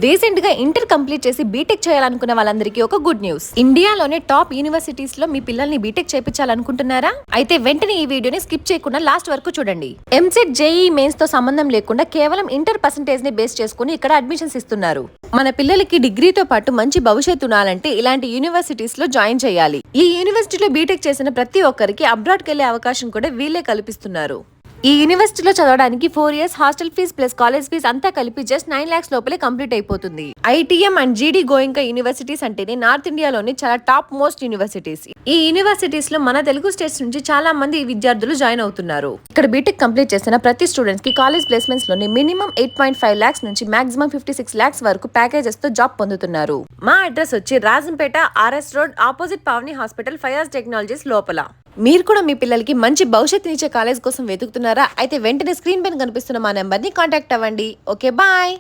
Recent గా inter complete చేసి BTech చేయాలనుకున్న వాళ్ళందరికీ ఒక గుడ్ న్యూస్. ఇండియాలోనే టాప్ యూనివర్సిటీస్ లో మీ పిల్లల్ని బీటెక్ చేయించాలనుకుంటున్నారా? అయితే వెంటనే ఈ వీడియోని స్కిప్ చేయకుండా లాస్ట్ వరకు చూడండి. ఎంసెట్ జేఈ మెయిన్స్ తో సంబంధం లేకుండా కేవలం ఇంటర్ పర్సంటేజ్ ని బేస్ చేసుకుని ఇక్కడ అడ్మిషన్స్ ఇస్తున్నారు. మన పిల్లలకి డిగ్రీతో పాటు మంచి భవిష్యత్తు ఉండాలంటే ఇలాంటి యూనివర్సిటీస్ లో జాయిన్ చేయాలి. ఈ యూనివర్సిటీలో బీటెక్ చేసిన ప్రతి ఒక్కరికి అబ్రాడ్ కి వెళ్లే అవకాశం కూడా వీళ్ళే కల్పిస్తున్నారు. ఈ యూనివర్సిటీలో చదవడానికి 4 years hostel fee plus college fee అంతా కలిపి జస్ట్ 9 lakhs లోపలే కంప్లీట్ అయిపోతుంది. ITM and GD Goenka universities అంటేనే నార్త్ ఇండియాలోని చాలా టాప్ మోస్ట్ యూనివర్సిటీస్. ఈ యూనివర్సిటీస్ లో మన తెలుగు స్టేట్స్ నుంచి చాలా మంది విద్యార్థులు జాయిన్ అవుతున్నారు. ఇక్కడ బీటెక్ కంప్లీట్ చేసిన ప్రతి స్టూడెంట్స్ కి కాలేజ్ ప్లేస్మెంట్స్ లోని మినిమం 8.5 lakhs నుంచి మాక్సిమం 56 lakhs వరకు ప్యాకేజెస్ తో జాబ్ పొందుతున్నారు. మా అడ్రస్ వచ్చి Rajampet RS road opposite Pavani hospital Fayaz technologies లోపల. మీరు కూడా మీ పిల్లలకి మంచి భవిష్యత్తునిచ్చే కాలేజ్ కోసం వెతుకుతున్నారా? అయితే వెంటనే స్క్రీన్ పైన కనిపిస్తున్న మా నెంబర్ ని కాంటాక్ట్ అవ్వండి. Okay, bye.